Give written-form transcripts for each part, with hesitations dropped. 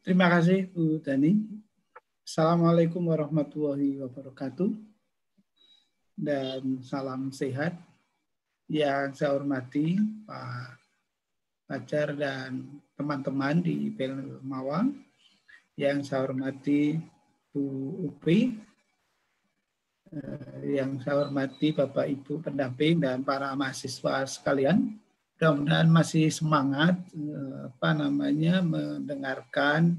Terima kasih Bu Dani. Assalamualaikum warahmatullahi wabarakatuh. Dan salam sehat. Yang saya hormati Pak Fajar dan teman-teman di panel Mawang. Yang saya hormati Bu Upi. Yang saya hormati Bapak Ibu pendamping dan para mahasiswa sekalian. Mudah-mudahan masih semangat mendengarkan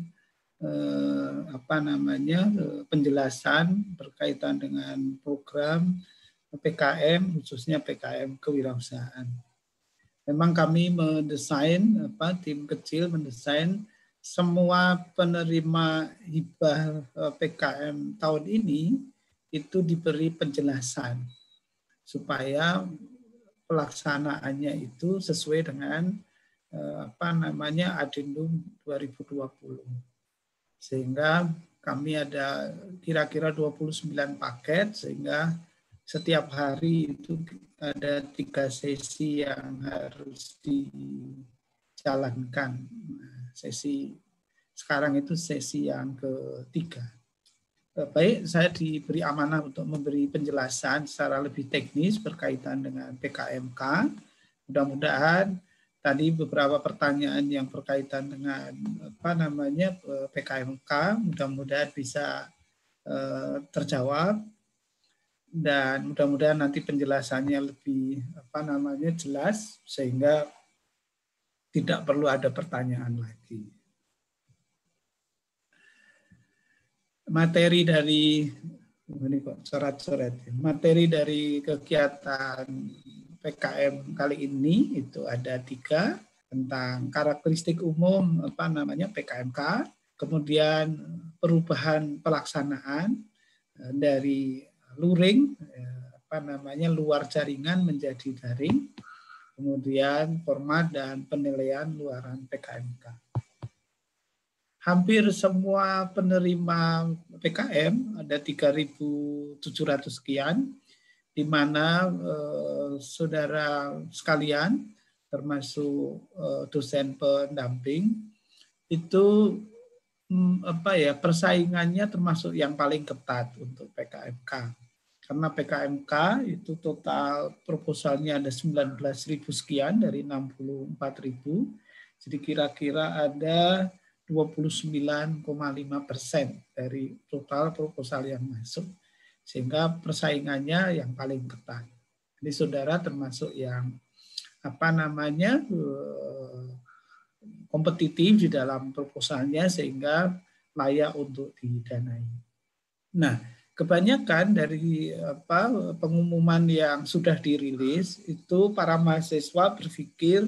penjelasan berkaitan dengan program PKM, khususnya PKM kewirausahaan. Memang kami tim kecil mendesain semua penerima hibah PKM tahun ini itu diberi penjelasan supaya pelaksanaannya itu sesuai dengan Adendum 2020. Sehingga kami ada kira-kira 29 paket, sehingga setiap hari itu ada 3 sesi yang harus dijalankan. Sesi sekarang itu sesi yang ketiga. Baik, saya diberi amanah untuk memberi penjelasan secara lebih teknis berkaitan dengan PKMK. Mudah-mudahan tadi beberapa pertanyaan yang berkaitan dengan PKMK mudah-mudahan bisa terjawab, dan mudah-mudahan nanti penjelasannya lebih jelas sehingga tidak perlu ada pertanyaan lagi. Materi dari kegiatan PKM kali ini itu ada 3, tentang karakteristik umum PKMK, kemudian perubahan pelaksanaan dari luring luar jaringan menjadi daring, kemudian format dan penilaian luaran PKMK. Hampir semua penerima PKM, ada 3.700 sekian, di mana saudara sekalian, termasuk dosen pendamping, itu persaingannya termasuk yang paling ketat untuk PKMK. Karena PKMK itu total proposalnya ada 19.000 sekian dari 64.000, jadi kira-kira ada 29,5% dari total proposal yang masuk, sehingga persaingannya yang paling ketat. Jadi saudara termasuk yang kompetitif di dalam proposalnya sehingga layak untuk didanai. Nah, kebanyakan dari pengumuman yang sudah dirilis itu para mahasiswa berpikir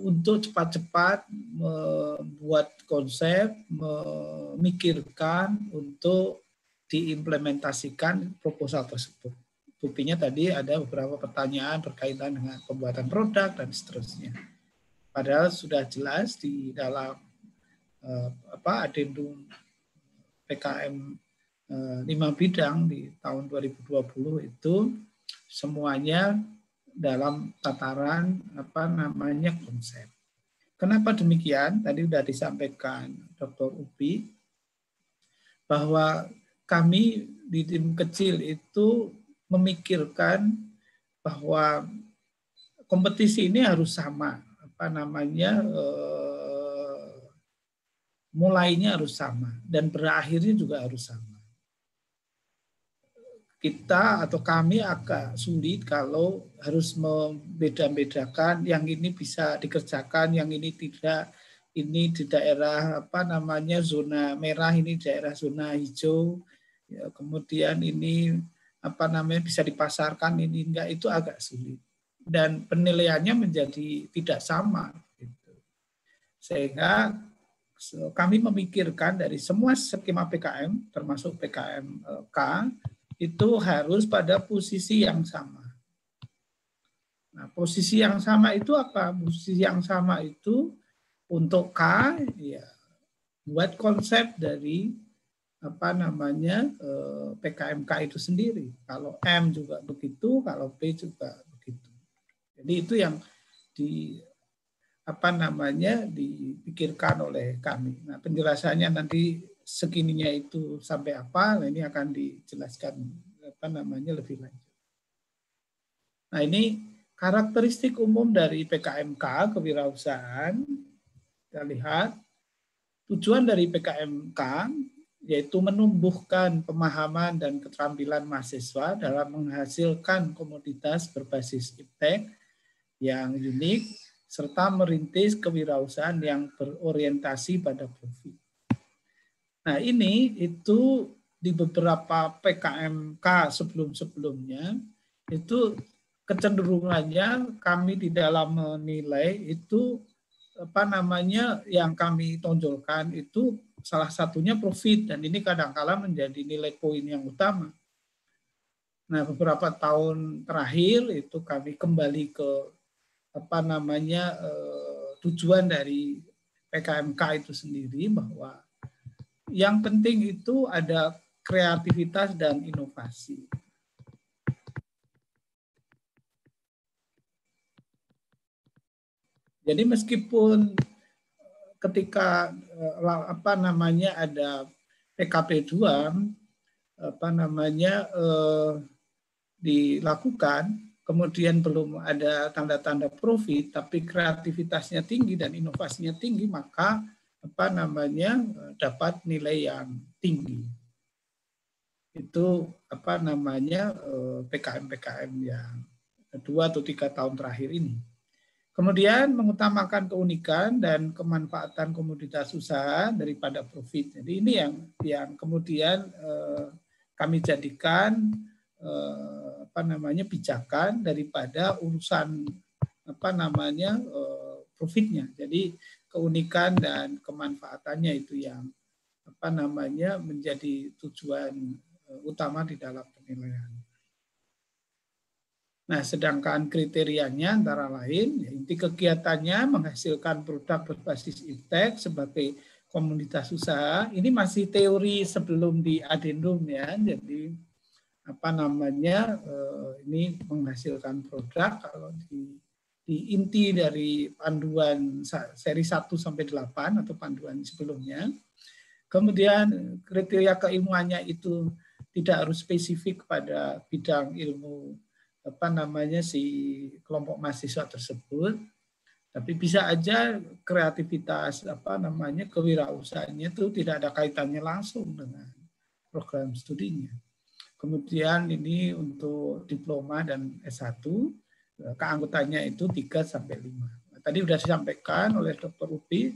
untuk cepat-cepat membuat konsep, memikirkan untuk diimplementasikan proposal tersebut. Buktinya tadi ada beberapa pertanyaan berkaitan dengan pembuatan produk dan seterusnya. Padahal sudah jelas di dalam adendum PKM 5 bidang di tahun 2020 itu semuanya dalam tataran konsep. Kenapa demikian? Tadi sudah disampaikan Dr. Upi bahwa kami di tim kecil itu memikirkan bahwa kompetisi ini harus sama, mulainya harus sama dan berakhirnya juga harus sama. Kita atau kami agak sulit kalau harus membeda-bedakan yang ini bisa dikerjakan, yang ini tidak. Ini di daerah zona merah, ini daerah zona hijau. Ya, kemudian ini bisa dipasarkan, ini enggak, itu agak sulit. Dan penilaiannya menjadi tidak sama gitu. Sehingga kami memikirkan dari semua skema PKM termasuk PKMK itu harus pada posisi yang sama. Nah, posisi yang sama itu apa? Posisi yang sama itu untuk K, ya, buat konsep dari PKMK itu sendiri. Kalau M juga begitu, kalau P juga begitu. Jadi itu yang apa namanya dipikirkan oleh kami. Nah, penjelasannya nanti segininya itu sampai apa, nah ini akan dijelaskan apa namanya lebih lanjut. Nah, ini karakteristik umum dari PKMK kewirausahaan. Kita lihat tujuan dari PKMK yaitu menumbuhkan pemahaman dan keterampilan mahasiswa dalam menghasilkan komoditas berbasis iptek yang unik, serta merintis kewirausahaan yang berorientasi pada profit. Nah, ini itu di beberapa PKMK sebelum-sebelumnya, itu kecenderungannya kami di dalam menilai itu apa namanya yang kami tonjolkan itu salah satunya profit, dan ini kadang-kala menjadi nilai poin yang utama. Nah, beberapa tahun terakhir itu kami kembali ke apa namanya tujuan dari PKMK itu sendiri, bahwa yang penting itu ada kreativitas dan inovasi. Jadi meskipun ketika apa namanya ada PKP 2 apa namanya dilakukan, kemudian belum ada tanda-tanda profit, tapi kreativitasnya tinggi dan inovasinya tinggi, maka apa namanya dapat nilai yang tinggi. Itu apa namanya PKM-PKM yang 2 atau 3 tahun terakhir ini. Kemudian mengutamakan keunikan dan kemanfaatan komoditas usaha daripada profit. Jadi ini yang kemudian kami jadikan apa namanya pijakan daripada urusan apa namanya profitnya. Jadi keunikan dan kemanfaatannya itu yang apa namanya menjadi tujuan utama di dalam penilaian. Nah, sedangkan kriterianya antara lain, inti kegiatannya menghasilkan produk berbasis iptek sebagai komunitas usaha. Ini masih teori sebelum di adendum ya. Jadi apa namanya ini menghasilkan produk kalau di inti dari panduan seri 1 sampai 8 atau panduan sebelumnya. Kemudian kriteria keilmuannya itu tidak harus spesifik pada bidang ilmu apa namanya si kelompok mahasiswa tersebut, tapi bisa aja kreativitas apa namanya kewirausahaannya itu tidak ada kaitannya langsung dengan program studinya. Kemudian ini untuk diploma dan S1 keanggotaannya itu 3 sampai 5. Tadi sudah disampaikan oleh Dr. Upi,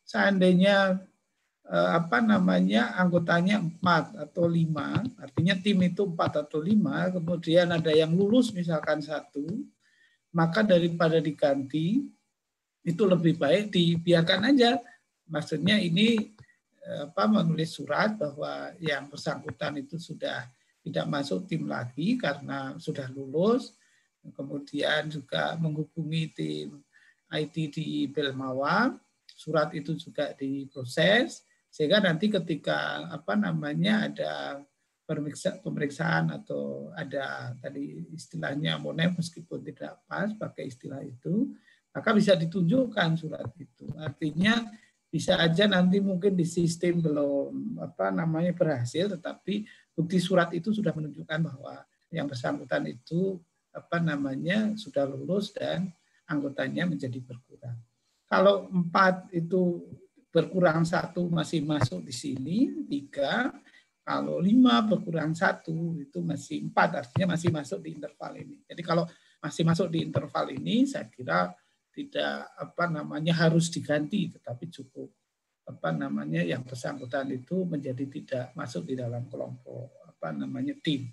seandainya apa namanya anggotanya 4 atau 5, artinya tim itu 4 atau 5, kemudian ada yang lulus misalkan 1, maka daripada diganti itu lebih baik dibiarkan aja. Maksudnya ini apa menulis surat bahwa yang bersangkutan itu sudah tidak masuk tim lagi karena sudah lulus, kemudian juga menghubungi tim IT di Belmawa, surat itu juga diproses, sehingga nanti ketika apa namanya ada pemeriksaan atau ada tadi istilahnya monem meskipun tidak pas pakai istilah itu, maka bisa ditunjukkan surat itu. Artinya bisa aja nanti mungkin di sistem belum apa namanya berhasil, tetapi bukti surat itu sudah menunjukkan bahwa yang bersangkutan itu apa namanya sudah lulus dan anggotanya menjadi berkurang. Kalau 4 itu berkurang 1 masih masuk di sini, 3. Kalau 5 berkurang 1 itu masih 4, artinya masih masuk di interval ini. Jadi kalau masih masuk di interval ini, saya kira tidak apa namanya harus diganti, tetapi cukup apa namanya yang bersangkutan itu menjadi tidak masuk di dalam kelompok apa namanya tim.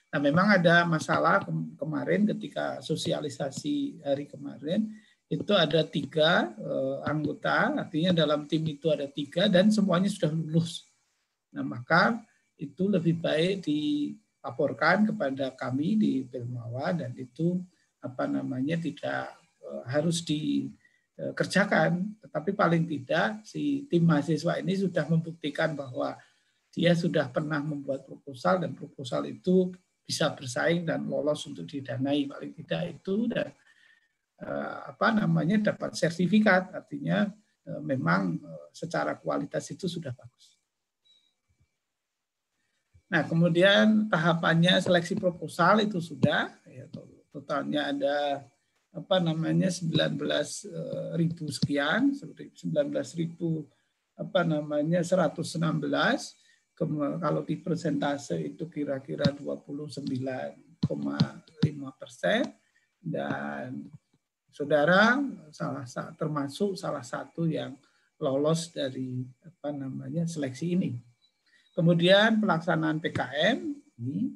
Nah, memang ada masalah kemarin ketika sosialisasi hari kemarin, itu ada 3 anggota, artinya dalam tim itu ada 3 dan semuanya sudah lulus. Nah, maka itu lebih baik dilaporkan kepada kami di Belmawa dan itu apa namanya tidak harus dikerjakan, tetapi paling tidak si tim mahasiswa ini sudah membuktikan bahwa dia sudah pernah membuat proposal dan proposal itu bisa bersaing dan lolos untuk didanai paling tidak itu, dan dapat sertifikat, artinya memang secara kualitas itu sudah bagus. Nah, kemudian tahapannya seleksi proposal itu sudah, ya, totalnya ada 19.000 sekian, 19.116. Kalau di persentase itu kira-kira 29,5%, dan saudara termasuk salah satu yang lolos dari seleksi ini. Kemudian pelaksanaan PKM ini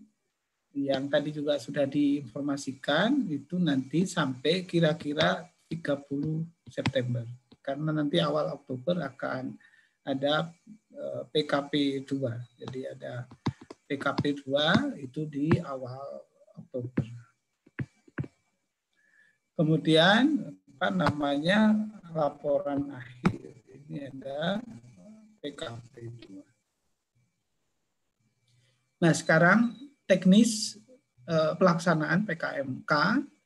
yang tadi juga sudah diinformasikan itu nanti sampai kira-kira 30 September. Karena nanti awal Oktober akan ada PKP 2. Jadi ada PKP 2 itu di awal Oktober. Kemudian laporan akhir. Ini ada PKP 2. Nah, sekarang teknis pelaksanaan PKMK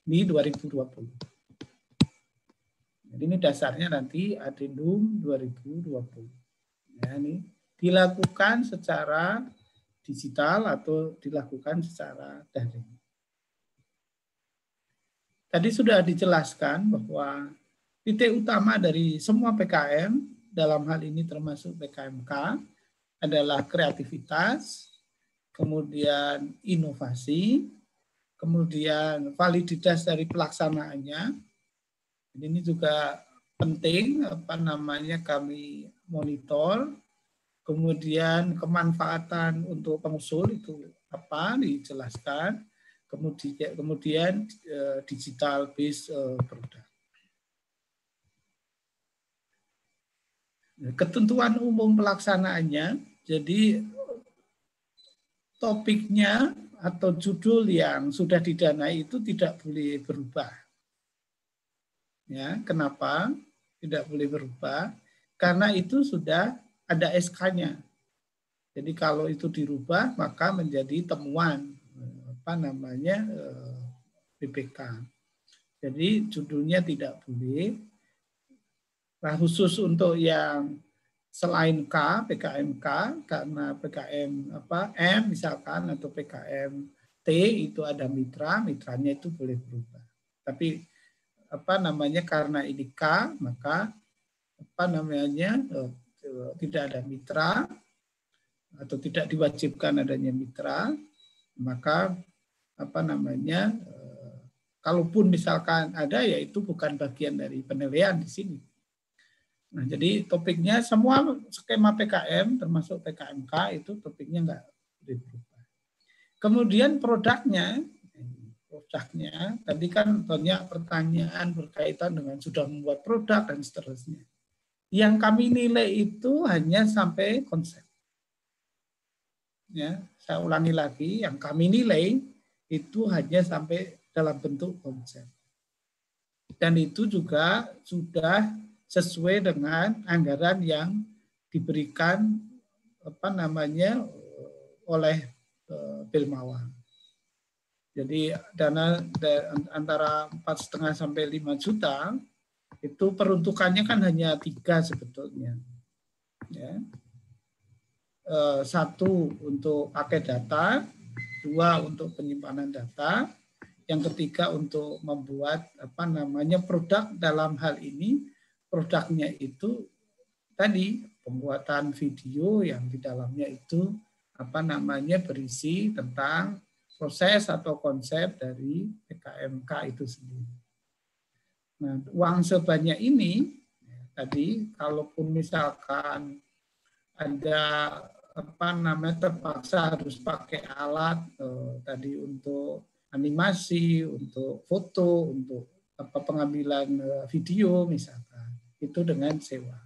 di 2020. Jadi ini dasarnya nanti Adendum 2020. Ya, ini dilakukan secara digital atau dilakukan secara daring. Tadi sudah dijelaskan bahwa titik utama dari semua PKM, dalam hal ini termasuk PKMK, adalah kreativitas, kemudian inovasi, kemudian validitas dari pelaksanaannya. Ini juga penting kami monitor, kemudian kemanfaatan untuk pengusul itu dijelaskan, kemudian digital based product. Ketentuan umum pelaksanaannya, jadi topiknya atau judul yang sudah didanai itu tidak boleh berubah. Ya, kenapa tidak boleh berubah? Karena itu sudah ada SK-nya. Jadi kalau itu dirubah maka menjadi temuan BPK. Jadi judulnya tidak boleh. Nah, khusus untuk yang selain K, PKMK, karena PKM M misalkan atau PKM T itu ada mitranya itu boleh berubah. Tapi karena ini K, maka tidak ada mitra atau tidak diwajibkan adanya mitra, maka kalaupun misalkan ada, ya itu bukan bagian dari penilaian di sini. Nah, jadi topiknya semua skema PKM termasuk PKMK itu topiknya enggak berubah. Kemudian produknya tadi kan banyak pertanyaan berkaitan dengan sudah membuat produk dan seterusnya. Yang kami nilai itu hanya sampai konsep. Ya, saya ulangi lagi, yang kami nilai itu hanya sampai dalam bentuk konsep. Dan itu juga sudah sesuai dengan anggaran yang diberikan oleh Bilmawang. Jadi dana antara 4,5 sampai 5 juta itu peruntukannya kan hanya 3 sebetulnya. Ya. 1 untuk pakai data, 2 untuk penyimpanan data, yang ketiga untuk membuat produk. Dalam hal ini produknya itu tadi pembuatan video yang di dalamnya itu berisi tentang proses atau konsep dari PKMK itu sendiri. Nah, uang sebanyak ini tadi kalaupun misalkan ada terpaksa harus pakai alat tadi untuk animasi, untuk foto, untuk pengambilan video misalkan, itu dengan sewa.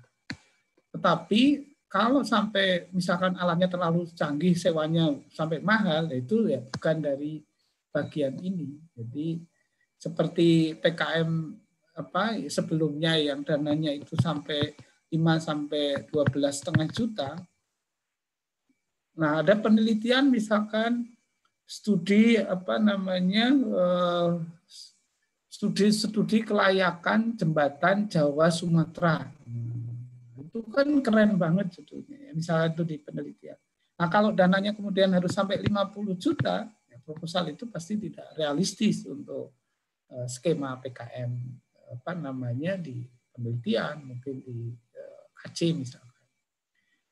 Tetapi kalau sampai misalkan alatnya terlalu canggih, sewanya sampai mahal, itu ya bukan dari bagian ini. Jadi seperti PKM sebelumnya yang dananya itu sampai 5 sampai 12,5 juta. Nah, ada penelitian misalkan studi studi kelayakan jembatan Jawa Sumatera. Itu kan keren banget sebetulnya, misalnya itu di penelitian. Nah, kalau dananya kemudian harus sampai 50 juta, ya proposal itu pasti tidak realistis untuk skema PKM apa namanya di penelitian, mungkin di KC misalnya.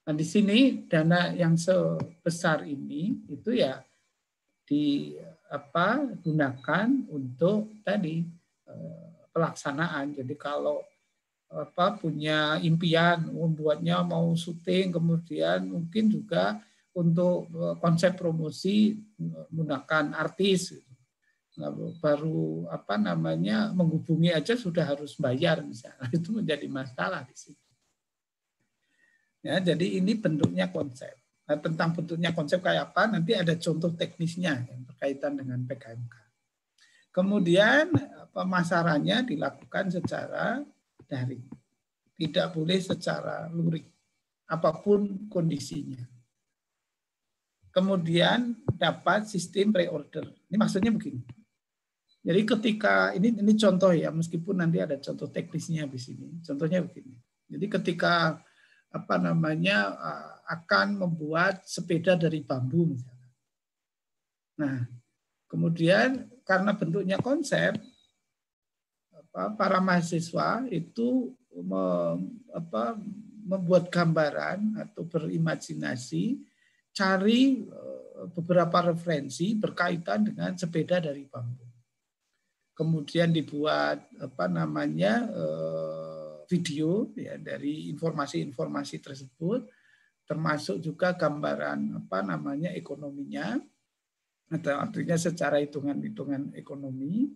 Nah, di sini dana yang sebesar ini itu ya gunakan untuk tadi pelaksanaan. Jadi kalau punya impian membuatnya mau syuting, kemudian mungkin juga untuk konsep promosi menggunakan artis, baru menghubungi aja sudah harus bayar misalnya, itu menjadi masalah di situ. Ya, jadi ini bentuknya konsep. Nah, tentang bentuknya konsep kayak apa, nanti ada contoh teknisnya yang berkaitan dengan PKMK. Kemudian pemasarannya dilakukan secara daring. Tidak boleh secara luring, apapun kondisinya. Kemudian dapat sistem pre-order. Ini maksudnya begini. Jadi ketika, ini contoh ya, meskipun nanti ada contoh teknisnya di sini. Contohnya begini. Jadi ketika akan membuat sepeda dari bambu misalnya. Nah, kemudian karena bentuknya konsep, para mahasiswa itu membuat gambaran atau berimajinasi, cari beberapa referensi berkaitan dengan sepeda dari bambu. Kemudian dibuat video ya dari informasi-informasi tersebut, termasuk juga gambaran ekonominya, atau artinya secara hitungan-hitungan ekonomi.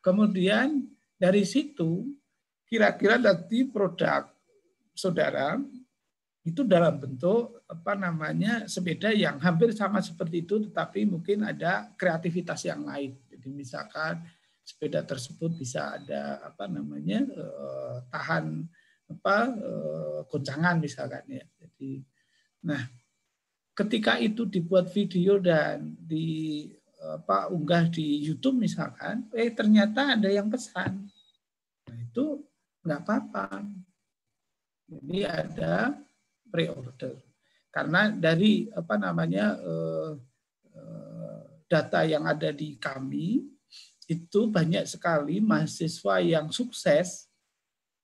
Kemudian dari situ kira-kira nanti produk saudara itu dalam bentuk sepeda yang hampir sama seperti itu, tetapi mungkin ada kreativitas yang lain. Jadi misalkan sepeda tersebut bisa ada tahan goncangan misalkan ya. Jadi, nah ketika itu dibuat video dan unggah di YouTube misalkan, ternyata ada yang pesan, nah itu nggak apa-apa. Jadi ada pre-order karena dari data yang ada di kami. Itu banyak sekali mahasiswa yang sukses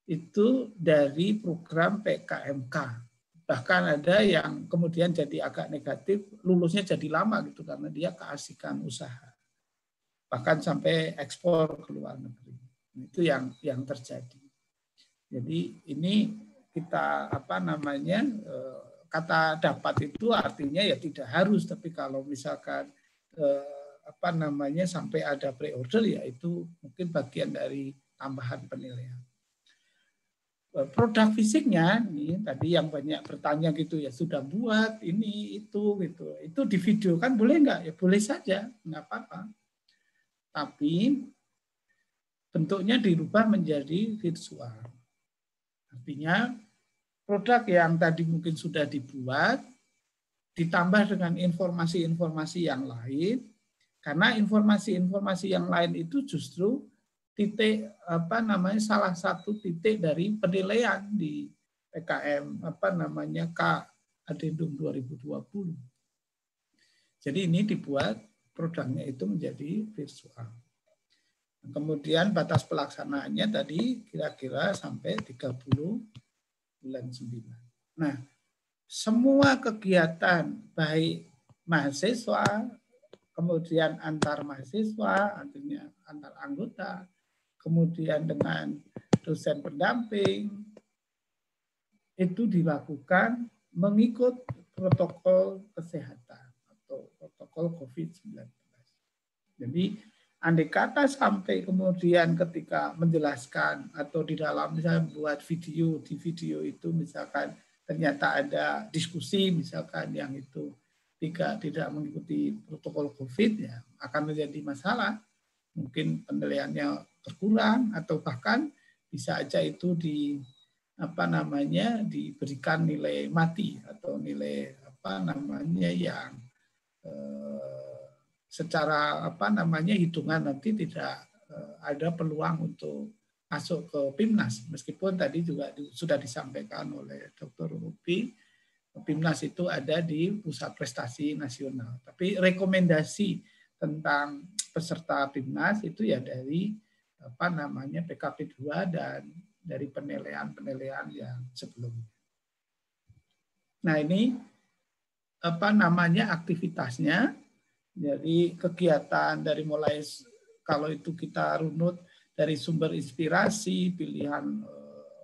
itu dari program PKMK. Bahkan ada yang kemudian jadi agak negatif, lulusnya jadi lama gitu karena dia keasikan usaha. Bahkan sampai ekspor ke luar negeri. Itu yang terjadi. Jadi ini kita kata dapat itu artinya ya tidak harus, tapi kalau misalkan sampai ada pre-order, ya itu mungkin bagian dari tambahan penilaian. Produk fisiknya nih tadi yang banyak bertanya gitu ya, sudah buat ini itu gitu, itu di video kan boleh nggak? Ya boleh saja, nggak apa-apa. Tapi bentuknya dirubah menjadi virtual. Artinya produk yang tadi mungkin sudah dibuat ditambah dengan informasi-informasi yang lain. Karena informasi-informasi yang lain itu justru salah satu titik dari penilaian di PKM K Adendum 2020. Jadi ini dibuat produknya itu menjadi virtual. Kemudian batas pelaksanaannya tadi kira-kira sampai 30 bulan 9. Nah, semua kegiatan baik mahasiswa, kemudian antar mahasiswa, artinya antar anggota, kemudian dengan dosen pendamping, itu dilakukan mengikut protokol kesehatan atau protokol COVID-19. Jadi, andai kata sampai kemudian ketika menjelaskan atau di dalam misalnya buat video, di video itu misalkan ternyata ada diskusi misalkan yang itu tidak mengikuti protokol COVID, ya akan menjadi masalah. Mungkin penilaiannya berkurang atau bahkan bisa aja itu diberikan nilai mati atau nilai yang secara hitungan nanti tidak ada peluang untuk masuk ke PIMNAS. Meskipun tadi juga sudah disampaikan oleh Dr. Ruby, PIMNAS itu ada di Pusat Prestasi Nasional. Tapi rekomendasi tentang peserta PIMNAS itu ya dari PKP 2 dan dari penilaian yang sebelumnya. Nah, ini aktivitasnya. Jadi kegiatan dari mulai kalau itu kita runut dari sumber inspirasi, pilihan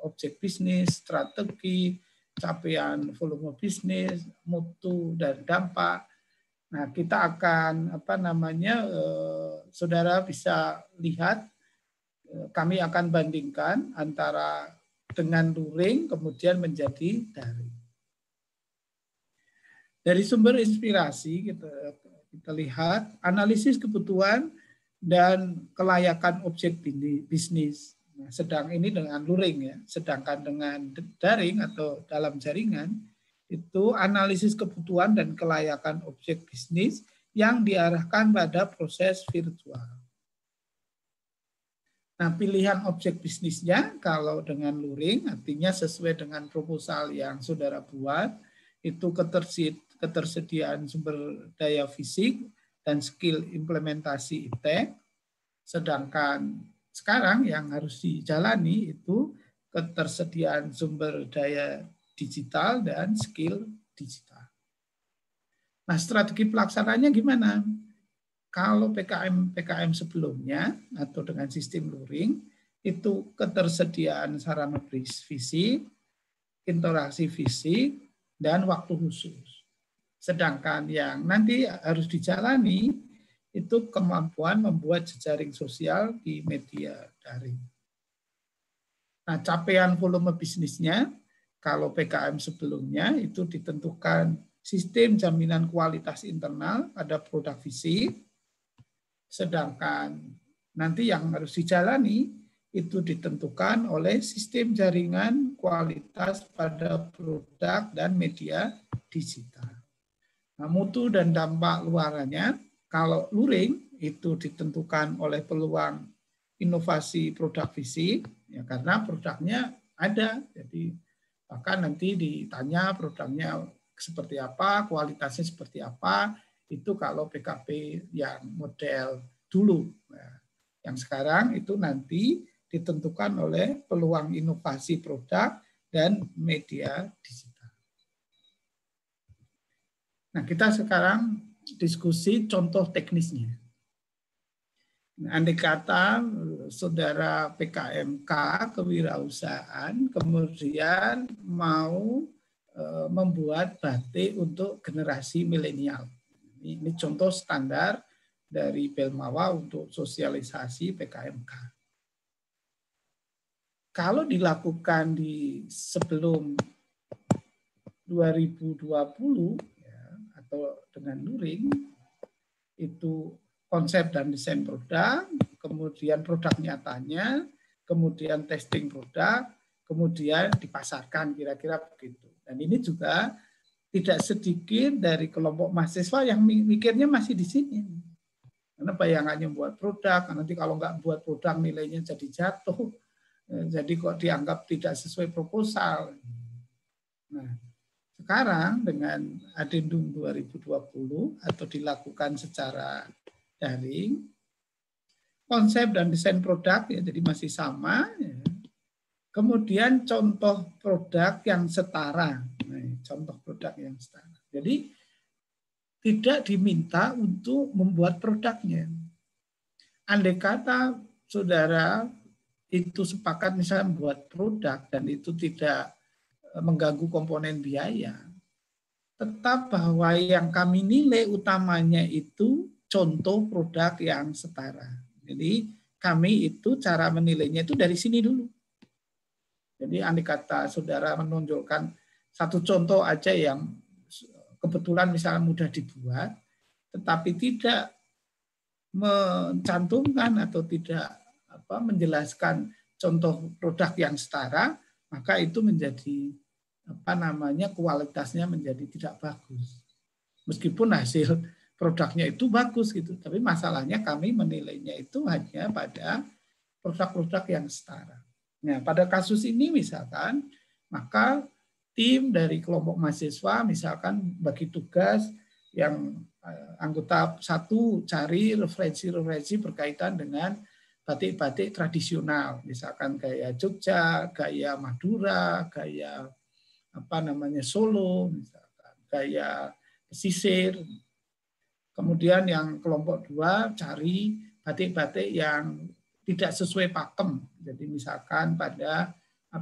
objek bisnis, strategi, capaian volume bisnis, mutu dan dampak. Nah, kita akan saudara bisa lihat, kami akan bandingkan antara dengan luring kemudian menjadi daring. Dari sumber inspirasi kita lihat analisis kebutuhan dan kelayakan objek bisnis. Nah, sedang ini dengan luring ya, sedangkan dengan daring atau dalam jaringan itu analisis kebutuhan dan kelayakan objek bisnis yang diarahkan pada proses virtual. Nah, pilihan objek bisnisnya kalau dengan luring artinya sesuai dengan proposal yang saudara buat, itu ketersediaan sumber daya fisik dan skill implementasi iptek. Sedangkan sekarang yang harus dijalani itu ketersediaan sumber daya digital dan skill digital. Nah, strategi pelaksananya gimana? Kalau PKM sebelumnya atau dengan sistem luring, itu ketersediaan sarana fisik, interaksi fisik, dan waktu khusus. Sedangkan yang nanti harus dijalani itu kemampuan membuat jejaring sosial di media daring. Nah, capaian volume bisnisnya, kalau PKM sebelumnya itu ditentukan sistem jaminan kualitas internal pada produk fisik, sedangkan nanti yang harus dijalani itu ditentukan oleh sistem jaringan kualitas pada produk dan media digital. Nah, mutu dan dampak luarannya, kalau luring itu ditentukan oleh peluang inovasi produk fisik, ya karena produknya ada, jadi bahkan nanti ditanya produknya seperti apa, kualitasnya seperti apa, itu kalau PKP yang model dulu. Nah, yang sekarang itu nanti ditentukan oleh peluang inovasi produk dan media digital. Nah, kita sekarang diskusi contoh teknisnya. Andai kata saudara PKMK kewirausahaan kemudian mau membuat batik untuk generasi milenial. Ini contoh standar dari Belmawa untuk sosialisasi PKMK. Kalau dilakukan di sebelum 2020 ya, atau dengan luring, itu konsep dan desain produk, kemudian produk nyatanya, kemudian testing produk, kemudian dipasarkan, kira-kira begitu. Dan ini juga tidak sedikit dari kelompok mahasiswa yang mikirnya masih di sini. Karena bayangannya buat produk, nanti kalau nggak buat produk nilainya jadi jatuh. Jadi kok dianggap tidak sesuai proposal. Nah, sekarang dengan Adendum 2020 atau dilakukan secara daring, konsep dan desain produk ya jadi masih sama. Ya. Kemudian contoh produk yang setara. Nah, contoh produk yang setara. Jadi tidak diminta untuk membuat produknya. Andai kata saudara itu sepakat misalnya membuat produk dan itu tidak mengganggu komponen biaya, tetap bahwa yang kami nilai utamanya itu contoh produk yang setara. Jadi kami itu cara menilainya itu dari sini dulu. Jadi andai kata saudara menonjolkan satu contoh aja yang kebetulan misalnya mudah dibuat, tetapi tidak mencantumkan atau tidak menjelaskan contoh produk yang setara, maka itu menjadi kualitasnya menjadi tidak bagus. Meskipun hasil produknya itu bagus gitu. Tapi masalahnya kami menilainya itu hanya pada produk-produk yang setara. Nah, pada kasus ini misalkan, maka tim dari kelompok mahasiswa misalkan bagi tugas yang anggota satu cari referensi-referensi berkaitan dengan batik-batik tradisional, misalkan gaya Jogja, gaya Madura, gaya Solo, misalkan gaya pesisir. Kemudian yang kelompok 2 cari batik-batik yang tidak sesuai pakem. Jadi misalkan pada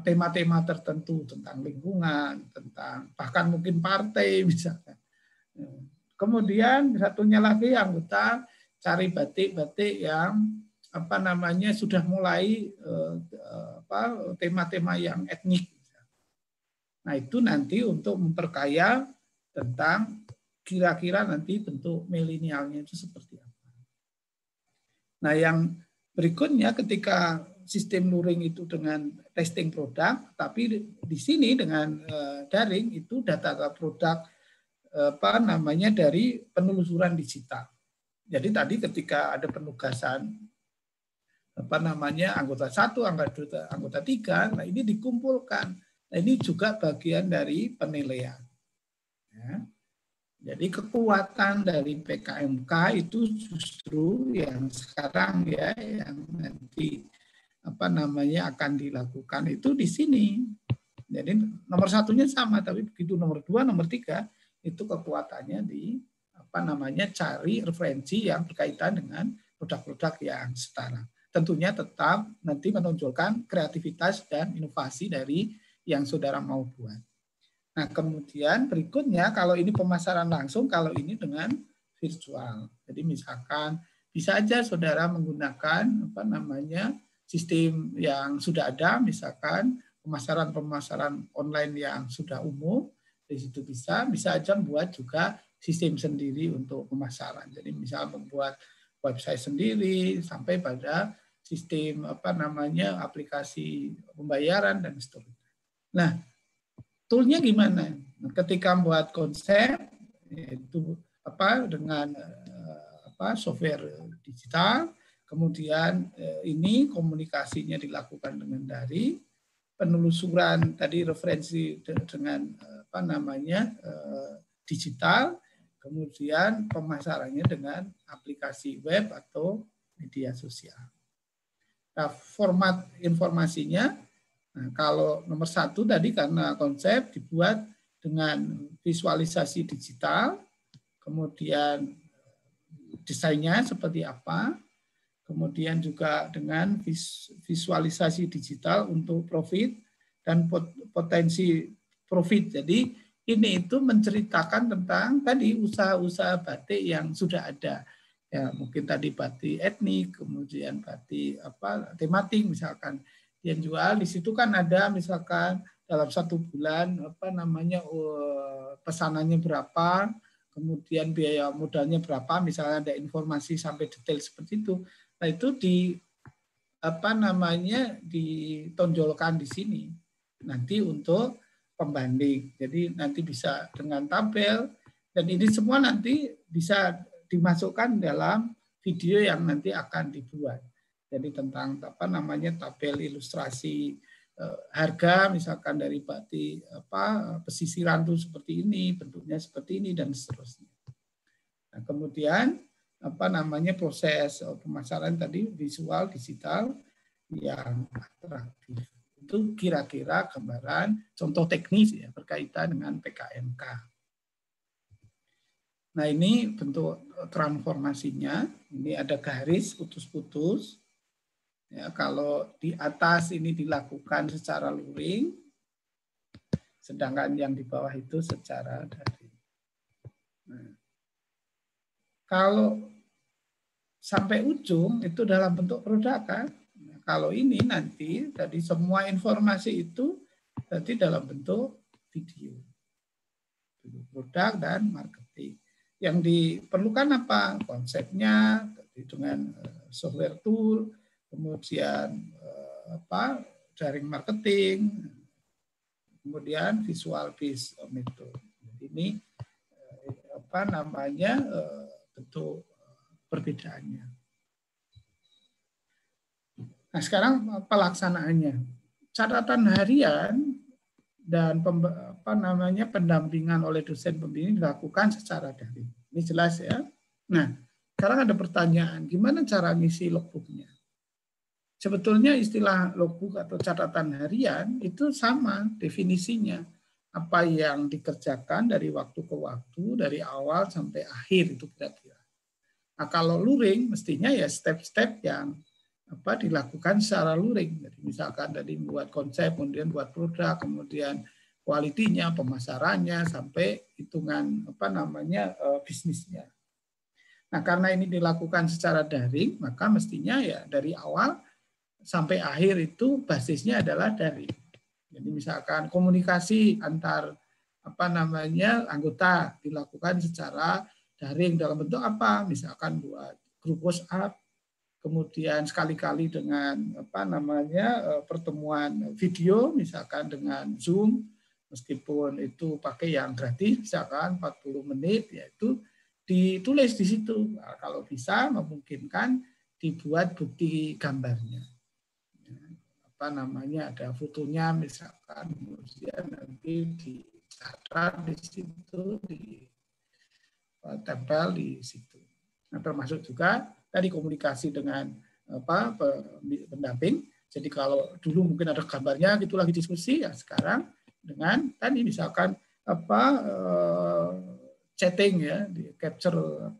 tema-tema tertentu tentang lingkungan, tentang bahkan mungkin partai misalkan. Kemudian satunya lagi anggota cari batik-batik yang sudah mulai tema-tema yang etnik. Nah, itu nanti untuk memperkaya tentang kira-kira nanti bentuk milenialnya itu seperti apa. Nah, yang berikutnya ketika sistem luring itu dengan testing produk, tapi di sini dengan daring itu data produk dari penelusuran digital. Jadi tadi ketika ada penugasan anggota 1, anggota 3, nah ini dikumpulkan. Nah, ini juga bagian dari penilaian. Ya. Jadi kekuatan dari PKMK itu justru yang sekarang ya, yang nanti akan dilakukan itu di sini. Jadi nomor 1-nya sama, tapi begitu nomor 2, nomor 3 itu kekuatannya di cari referensi yang berkaitan dengan produk-produk yang setara. Tentunya tetap nanti menonjolkan kreativitas dan inovasi dari yang saudara mau buat. Nah, kemudian berikutnya kalau ini pemasaran langsung, kalau ini dengan virtual. Jadi misalkan bisa aja saudara menggunakan sistem yang sudah ada, misalkan pemasaran online yang sudah umum, di situ bisa aja membuat juga sistem sendiri untuk pemasaran. Jadi misal membuat website sendiri sampai pada sistem aplikasi pembayaran dan seterusnya. Nah, toolnya gimana? Ketika membuat konsep itu dengan software digital, kemudian ini komunikasinya dilakukan dengan daring, penelusuran tadi referensi dengan digital, kemudian pemasarannya dengan aplikasi web atau media sosial. Nah, format informasinya, nah, kalau nomor 1 tadi karena konsep dibuat dengan visualisasi digital, kemudian desainnya seperti apa, kemudian juga dengan visualisasi digital untuk profit dan potensi profit. Jadi ini itu menceritakan tentang tadi usaha-usaha batik yang sudah ada. Ya, mungkin tadi batik etnik, kemudian batik tematik misalkan yang jual di situ kan ada misalkan dalam 1 bulan pesanannya berapa, kemudian biaya modalnya berapa, misalnya ada informasi sampai detail seperti itu. Nah, itu ditonjolkan di sini nanti untuk pembanding. Jadi nanti bisa dengan tabel dan ini semua nanti bisa dimasukkan dalam video yang nanti akan dibuat. Jadi tentang tabel ilustrasi harga misalkan dari batik pesisiran itu seperti ini, bentuknya seperti ini dan seterusnya. Nah, kemudian proses pemasaran tadi visual digital yang atraktif. Itu kira-kira gambaran contoh teknis ya berkaitan dengan PKMK. Nah, ini bentuk transformasinya. Ini ada garis putus-putus. Ya, kalau di atas ini dilakukan secara luring, sedangkan yang di bawah itu secara daring. Nah, kalau sampai ujung itu dalam bentuk produk kan. Nah, kalau ini nanti tadi semua informasi itu nanti dalam bentuk video. Produk dan marketing. Yang diperlukan apa? Konsepnya dengan software tool, kemudian jaring marketing, kemudian visual based method. Jadi ini bentuk perbedaannya. Nah, sekarang pelaksanaannya. Catatan harian dan pendampingan oleh dosen pembimbing dilakukan secara daring. Ini jelas ya. Nah, sekarang ada pertanyaan, gimana cara ngisi logbooknya? Sebetulnya istilah logbook atau catatan harian itu sama definisinya. Apa yang dikerjakan dari waktu ke waktu, dari awal sampai akhir itu kira-kira. Nah, kalau luring mestinya ya step-step yang dilakukan secara luring. Jadi misalkan dari membuat konsep, kemudian buat produk, kemudian kualitinya, pemasarannya, sampai hitungan bisnisnya. Nah, karena ini dilakukan secara daring, maka mestinya ya dari awal sampai akhir itu basisnya adalah daring. Jadi misalkan komunikasi antar anggota dilakukan secara daring dalam bentuk apa? Misalkan buat grup WhatsApp, kemudian sekali-kali dengan pertemuan video, misalkan dengan Zoom, meskipun itu pakai yang gratis, misalkan 40 menit, yaitu ditulis di situ. Nah, kalau bisa memungkinkan dibuat bukti gambarnya. Ada fotonya misalkan, kemudian nanti dicatat di situ, ditempel di situ. Nah, termasuk juga tadi komunikasi dengan pendamping. Jadi kalau dulu mungkin ada gambarnya gitu lagi diskusi, ya sekarang dengan tadi misalkan chatting ya, di capture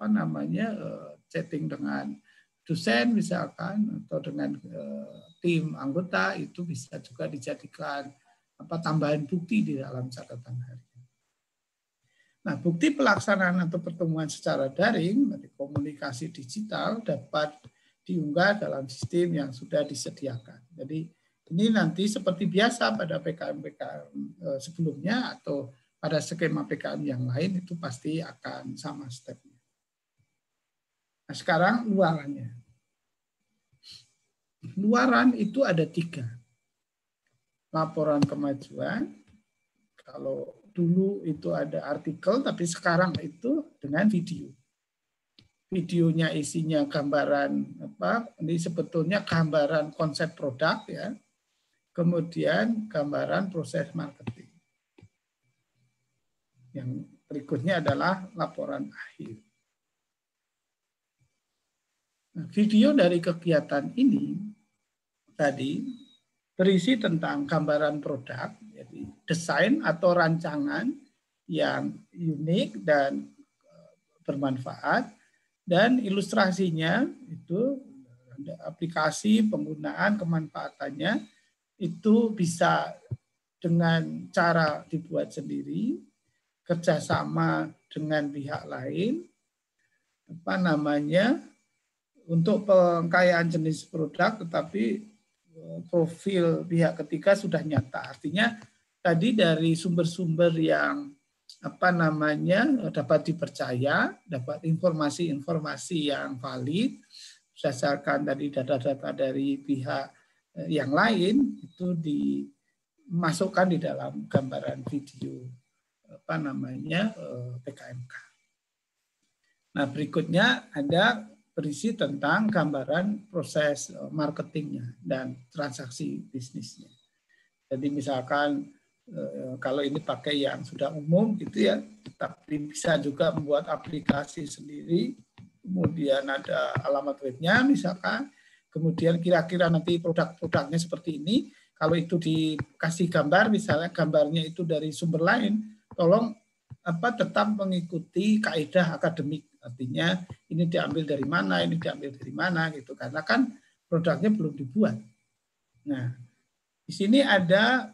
chatting dengan dosen misalkan atau dengan tim anggota, itu bisa juga dijadikan tambahan bukti di dalam catatan harian. Nah, bukti pelaksanaan atau pertemuan secara daring dari komunikasi digital dapat diunggah dalam sistem yang sudah disediakan. Jadi ini nanti seperti biasa pada PKM-PKM sebelumnya atau pada skema PKM yang lain itu pasti akan sama stepnya. Nah, sekarang luarannya. Luaran itu ada 3. Laporan kemajuan, kalau dulu itu ada artikel, tapi sekarang itu dengan video. Videonya isinya gambaran ini sebetulnya gambaran konsep produk ya. Kemudian gambaran proses marketing. Yang berikutnya adalah laporan akhir. Nah, video dari kegiatan ini tadi berisi tentang gambaran produk, jadi desain atau rancangan yang unik dan bermanfaat, dan ilustrasinya itu aplikasi penggunaan kemanfaatannya itu bisa dengan cara dibuat sendiri, kerjasama dengan pihak lain, untuk pengkayaan jenis produk, tetapi profil pihak ketiga sudah nyata. Artinya tadi dari sumber-sumber yang dapat dipercaya, dapat informasi-informasi yang valid berdasarkan dari data-data dari pihak yang lain, itu dimasukkan di dalam gambaran video PKMK. Nah, berikutnya ada berisi tentang gambaran proses marketingnya dan transaksi bisnisnya. Jadi misalkan kalau ini pakai yang sudah umum gitu ya, tapi bisa juga membuat aplikasi sendiri, kemudian ada alamat webnya misalkan, kemudian kira-kira nanti produk-produknya seperti ini, kalau itu dikasih gambar, misalnya gambarnya itu dari sumber lain, tolong tetap mengikuti kaidah akademik. Artinya ini diambil dari mana, ini diambil dari mana gitu. Karena kan produknya belum dibuat. Nah, di sini ada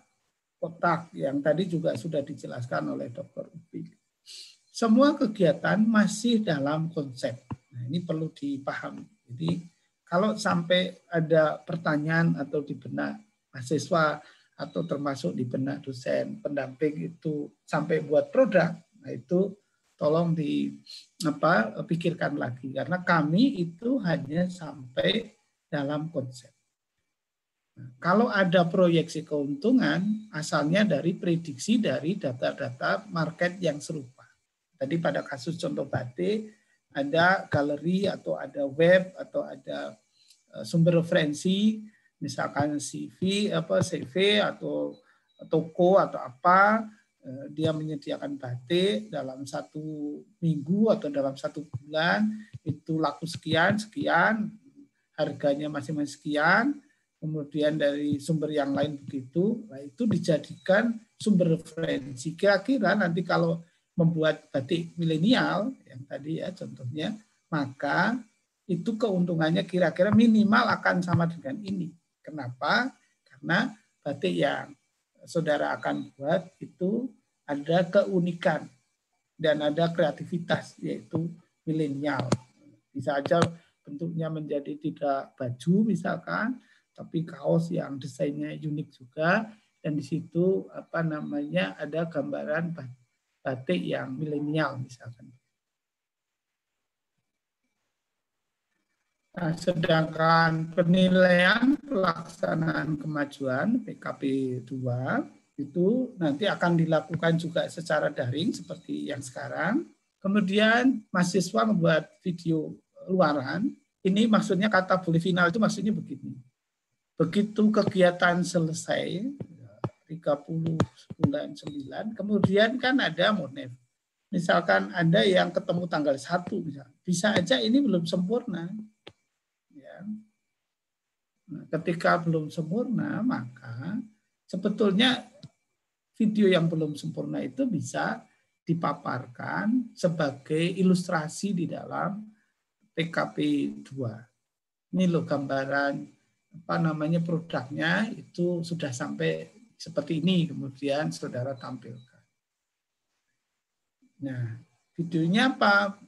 kotak yang tadi juga sudah dijelaskan oleh Dr. Upi. Semua kegiatan masih dalam konsep. Nah, ini perlu dipahami. Jadi kalau sampai ada pertanyaan atau di benak mahasiswa atau termasuk di benak dosen pendamping itu sampai buat produk, nah itu tolong dipikirkan lagi, karena kami itu hanya sampai dalam konsep. Nah, kalau ada proyeksi keuntungan, asalnya dari prediksi dari data-data market yang serupa. Tadi pada kasus contoh batik, ada galeri atau ada web atau ada sumber referensi, misalkan CV atau toko atau apa, dia menyediakan batik dalam 1 minggu atau dalam 1 bulan itu laku sekian, harganya masing-masing sekian, kemudian dari sumber yang lain begitu, nah itu dijadikan sumber referensi. Kira-kira nanti kalau membuat batik milenial, yang tadi ya contohnya, maka itu keuntungannya kira-kira minimal akan sama dengan ini. Kenapa? Karena batik yang saudara akan buat itu ada keunikan dan ada kreativitas, yaitu milenial. Bisa aja bentuknya menjadi tidak baju misalkan, tapi kaos yang desainnya unik juga, dan di situ ada gambaran batik yang milenial misalkan. Nah, sedangkan penilaian pelaksanaan kemajuan PKP 2 itu nanti akan dilakukan juga secara daring seperti yang sekarang. Kemudian mahasiswa membuat video luaran. Ini maksudnya kata boleh final itu maksudnya begini. Begitu kegiatan selesai 30 bulan 9, kemudian kan ada monef. Misalkan ada yang ketemu tanggal 1 misalnya. Bisa aja ini belum sempurna. Ya. Nah, ketika belum sempurna, maka sebetulnya video yang belum sempurna itu bisa dipaparkan sebagai ilustrasi di dalam PKP 2. Ini loh gambaran produknya itu sudah sampai seperti ini, kemudian saudara tampilkan. Nah, videonya apa?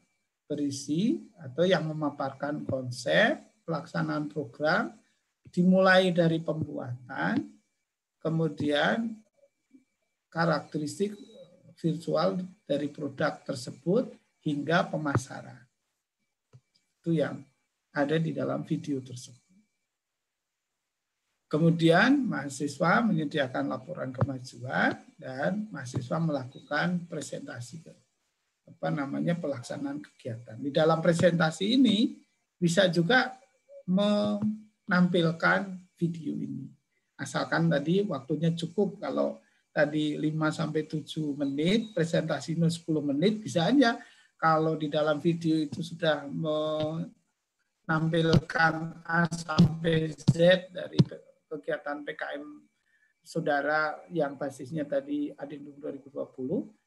Berisi atau yang memaparkan konsep pelaksanaan program dimulai dari pembuatan, kemudian karakteristik visual dari produk tersebut hingga pemasaran. Itu yang ada di dalam video tersebut. Kemudian mahasiswa menyediakan laporan kemajuan dan mahasiswa melakukan presentasi pelaksanaan kegiatan. Di dalam presentasi ini bisa juga menampilkan video ini. Asalkan tadi waktunya cukup. Kalau tadi 5-7 menit, presentasi 10 menit, bisa aja kalau di dalam video itu sudah menampilkan A sampai Z dari kegiatan PKM saudara yang basisnya tadi Adendum 2020,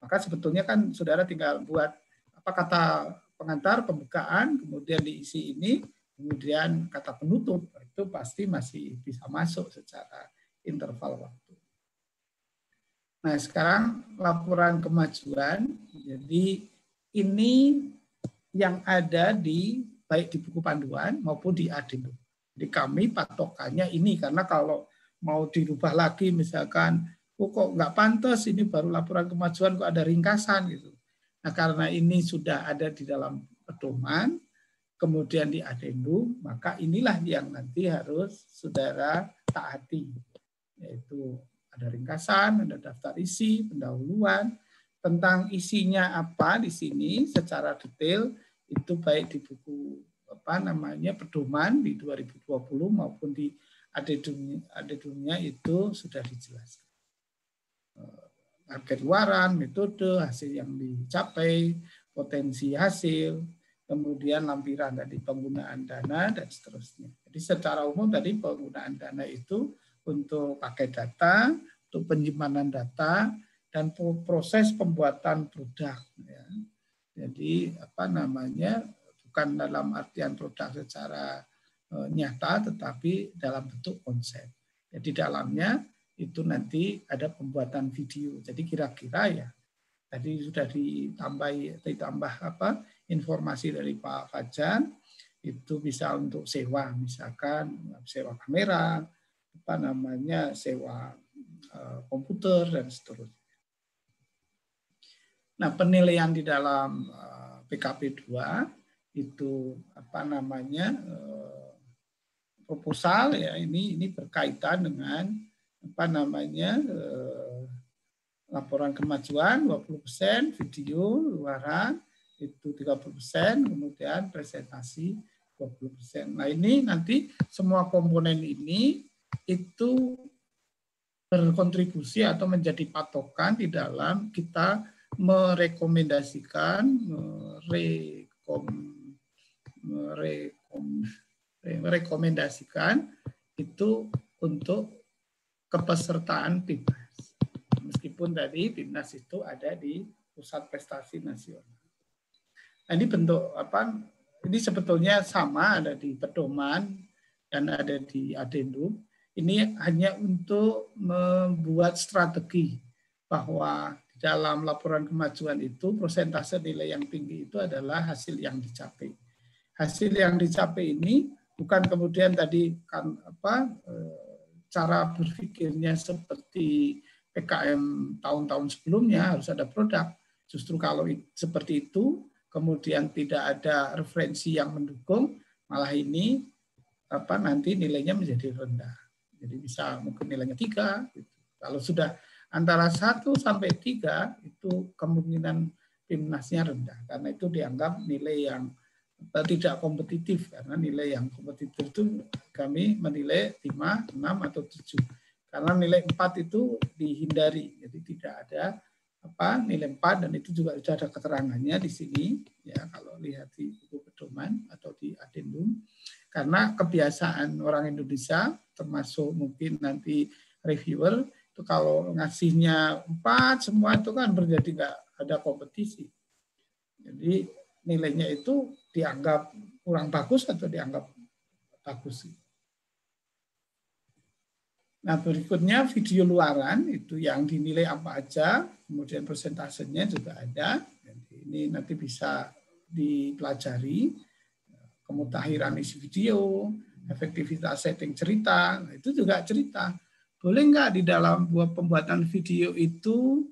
maka sebetulnya kan saudara tinggal buat kata pengantar, pembukaan, kemudian diisi ini, kemudian kata penutup, itu pasti masih bisa masuk secara interval waktu. Nah, sekarang laporan kemajuan, jadi ini yang ada baik di buku panduan maupun di Adendum. Jadi kami patokannya ini, karena kalau mau dirubah lagi misalkan, kok nggak pantas ini baru laporan kemajuan kok ada ringkasan gitu. Nah, karena ini sudah ada di dalam pedoman, kemudian di Adendum, maka inilah yang nanti harus saudara taati, yaitu ada ringkasan, ada daftar isi, pendahuluan, tentang isinya apa di sini secara detail itu baik di buku pedoman di 2020 maupun di Adendumnya itu sudah dijelaskan. Target luaran, metode, hasil yang dicapai, potensi hasil, kemudian lampiran dari penggunaan dana dan seterusnya. Jadi secara umum tadi penggunaan dana itu untuk pakai data, untuk penyimpanan data, dan proses pembuatan produk. Ya. Jadi bukan dalam artian produk secara nyata, tetapi dalam bentuk konsep. Jadi dalamnya itu nanti ada pembuatan video. Jadi kira-kira ya tadi sudah ditambah informasi dari Pak Fajar, itu bisa untuk sewa, misalkan sewa kamera, sewa komputer dan seterusnya. Nah, penilaian di dalam PKP 2 itu proposal ya, ini berkaitan dengan laporan kemajuan 20%, video luaran, itu 30%, kemudian presentasi 20%. Nah ini nanti semua komponen ini itu berkontribusi atau menjadi patokan di dalam kita merekomendasikan, merekomendasikan itu untuk kepesertaan PIMNAS. Meskipun tadi PIMNAS itu ada di Pusat Prestasi Nasional. Nah, ini bentuk apa? Ini sebetulnya sama, ada di pedoman dan ada di adendum. Ini hanya untuk membuat strategi bahwa di dalam laporan kemajuan itu persentase nilai yang tinggi itu adalah hasil yang dicapai. Hasil yang dicapai ini bukan kemudian tadi kan apa cara berpikirnya seperti PKM tahun-tahun sebelumnya harus ada produk. Justru kalau seperti itu kemudian tidak ada referensi yang mendukung, malah ini apa nanti nilainya menjadi rendah. Jadi bisa mungkin nilainya 3 gitu. Kalau sudah antara 1 sampai 3 itu kemungkinan PIMNAS-nya rendah karena itu dianggap nilai yang tidak kompetitif, karena nilai yang kompetitif itu kami menilai 5, 6 atau 7. Karena nilai 4 itu dihindari. Jadi tidak ada apa nilai 4 dan itu juga sudah ada keterangannya di sini ya kalau lihat di buku pedoman atau di adendum. Karena kebiasaan orang Indonesia termasuk mungkin nanti reviewer itu kalau ngasihnya 4 semua itu kan berjadi nggak ada kompetisi. Jadi nilainya itu dianggap kurang bagus atau dianggap bagus. Nah berikutnya video luaran itu yang dinilai apa aja, kemudian persentasenya juga ada. Jadi ini nanti bisa dipelajari, kemutakhiran isi video, efektivitas setting cerita, nah, itu juga cerita. Boleh nggak di dalam pembuatan video itu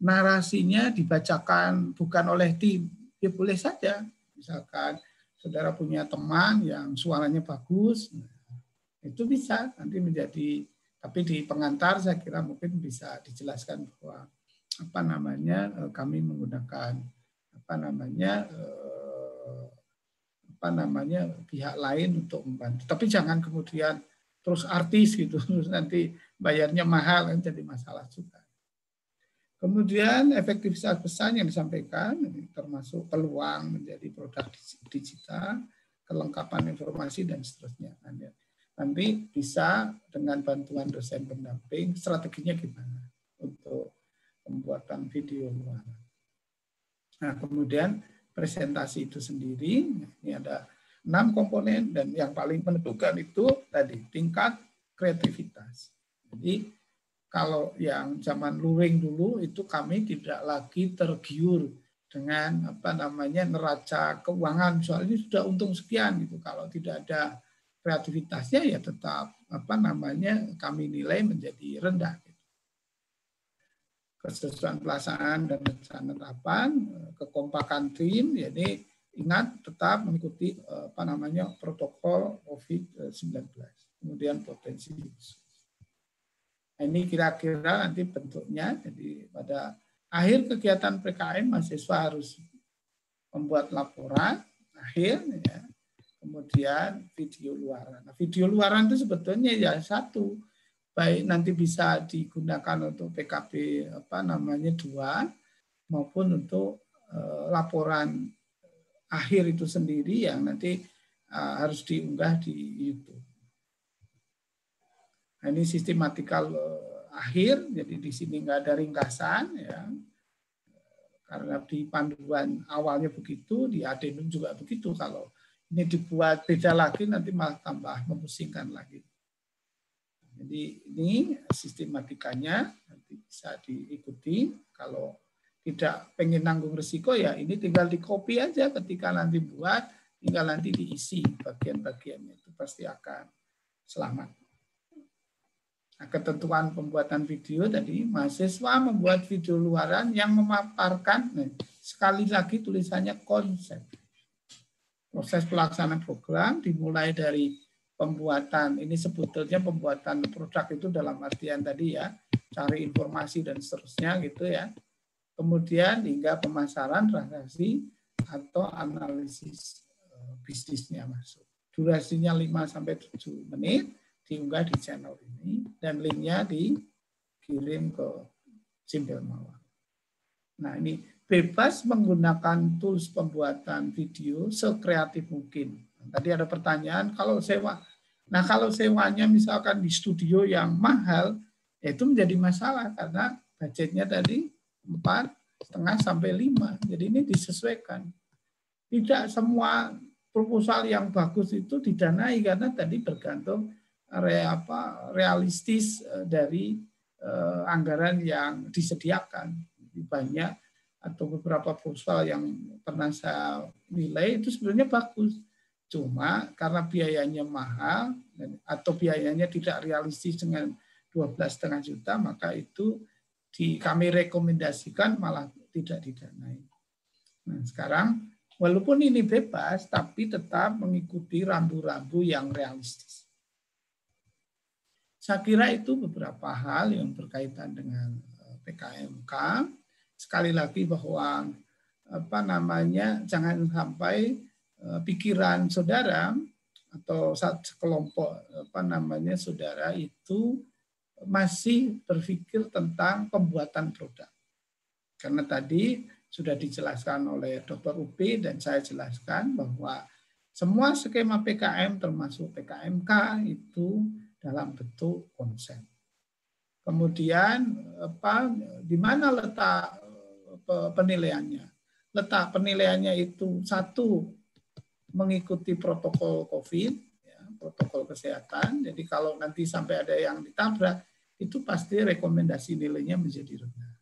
narasinya dibacakan bukan oleh tim? Ya boleh saja. Misalkan saudara punya teman yang suaranya bagus, itu bisa nanti menjadi. Tapi di pengantar saya kira mungkin bisa dijelaskan bahwa apa namanya kami menggunakan apa namanya pihak lain untuk membantu. Tapi jangan kemudian terus artis gitu terus nanti bayarnya mahal kan jadi masalah juga. Kemudian efektivitas pesan yang disampaikan termasuk peluang menjadi produk digital, kelengkapan informasi dan seterusnya. Nanti bisa dengan bantuan dosen pendamping strateginya gimana untuk pembuatan video luar. Nah, kemudian presentasi itu sendiri, ini ada 6 komponen dan yang paling menentukan itu tadi tingkat kreativitas. Jadi kalau yang zaman luring dulu itu kami tidak lagi tergiur dengan apa namanya neraca keuangan, soalnya sudah untung sekian gitu. Kalau tidak ada kreativitasnya ya tetap apa namanya kami nilai menjadi rendah. Kesesuaian pelaksanaan dan rencana terapan, kekompakan tim, jadi ingat tetap mengikuti apa namanya protokol COVID-19. Kemudian potensi. Nah, ini kira-kira nanti bentuknya. Jadi pada akhir kegiatan PKM mahasiswa harus membuat laporan akhir ya. Kemudian video luaran. Nah, video luaran itu sebetulnya ya satu, baik nanti bisa digunakan untuk PKB apa namanya 2 maupun untuk laporan akhir itu sendiri yang nanti harus diunggah di YouTube. Nah, ini sistematikal akhir, jadi di sini nggak ada ringkasan ya. Karena di panduan awalnya begitu, di adendum juga begitu. Kalau ini dibuat beda lagi nanti malah tambah memusingkan lagi. Jadi ini sistematikanya nanti bisa diikuti. Kalau tidak pengen nanggung risiko ya ini tinggal di copy aja ketika nanti buat, tinggal nanti diisi bagian-bagiannya itu pasti akan selamat. Nah, ketentuan pembuatan video tadi mahasiswa membuat video luaran yang memaparkan sekali lagi tulisannya konsep. Proses pelaksanaan program dimulai dari pembuatan, ini sebetulnya pembuatan produk itu dalam artian tadi ya, cari informasi dan seterusnya gitu ya. Kemudian hingga pemasaran, transaksi, atau analisis bisnisnya masuk. Durasinya 5-7 menit, diunggah di channel ini, dan linknya dikirim ke SIM Pelmawa. Nah, ini bebas menggunakan tools pembuatan video sekreatif mungkin. Tadi ada pertanyaan, kalau sewa. Nah, kalau sewanya misalkan di studio yang mahal, itu menjadi masalah karena budgetnya tadi 4,5 sampai 5. Jadi ini disesuaikan. Tidak semua proposal yang bagus itu didanai karena tadi bergantung realistis dari anggaran yang disediakan. Banyak atau beberapa proposal yang pernah saya nilai itu sebenarnya bagus. Cuma karena biayanya mahal atau biayanya tidak realistis dengan 12,5 juta, maka itu kami rekomendasikan malah tidak didanai. Nah, sekarang walaupun ini bebas, tapi tetap mengikuti rambu-rambu yang realistis. Saya kira itu beberapa hal yang berkaitan dengan PKMK. Sekali lagi bahwa jangan sampai pikiran saudara atau sekelompok saudara itu masih berpikir tentang pembuatan produk. Karena tadi sudah dijelaskan oleh Dr. Upi dan saya jelaskan bahwa semua skema PKM termasuk PKMK itu dalam bentuk konsep. Kemudian di mana letak penilaiannya? Letak penilaiannya itu satu, mengikuti protokol COVID, ya, protokol kesehatan. Jadi kalau nanti sampai ada yang ditabrak, itu pasti rekomendasi nilainya menjadi rendah.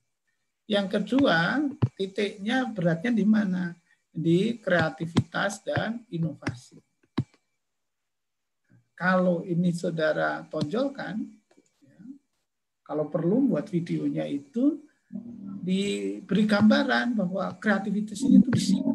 Yang kedua, titiknya beratnya di mana? Di kreativitas dan inovasi. Kalau ini saudara tonjolkan, ya, kalau perlu buat videonya itu diberi gambaran bahwa kreativitasnya itu di sini.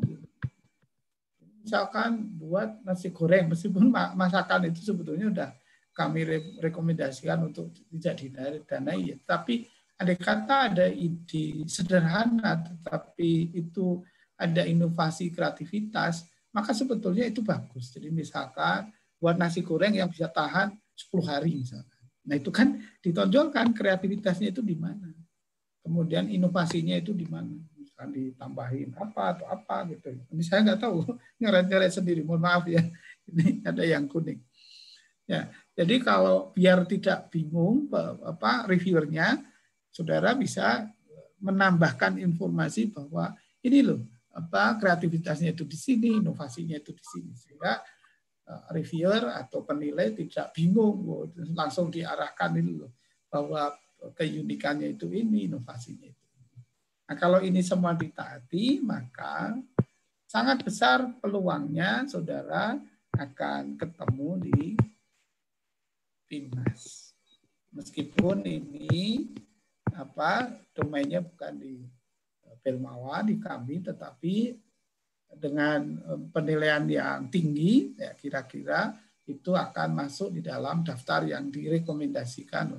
Misalkan buat nasi goreng, meskipun masakan itu sebetulnya udah kami rekomendasikan untuk tidak didanai, ya. Tapi andai kata ada ide sederhana, tetapi itu ada inovasi kreativitas, maka sebetulnya itu bagus. Jadi misalkan buat nasi goreng yang bisa tahan 10 hari misalkan. Nah itu kan ditonjolkan kreativitasnya itu di mana. Kemudian inovasinya itu di mana. Misalkan ditambahin apa atau apa gitu. Ini saya nggak tahu, nyeret-nyeret sendiri, mohon maaf ya. Ini ada yang kuning. Ya, jadi kalau biar tidak bingung reviewernya, saudara bisa menambahkan informasi bahwa ini loh kreativitasnya itu di sini, inovasinya itu di sini, sehingga reviewer atau penilai tidak bingung, langsung diarahkan ini loh bahwa keunikannya itu ini, inovasinya itu. Nah, kalau ini semua ditaati, maka sangat besar peluangnya saudara akan ketemu di PIMNAS. Meskipun ini domainnya bukan di Pelmawa, di kami, tetapi dengan penilaian yang tinggi, ya kira-kira itu akan masuk di dalam daftar yang direkomendasikan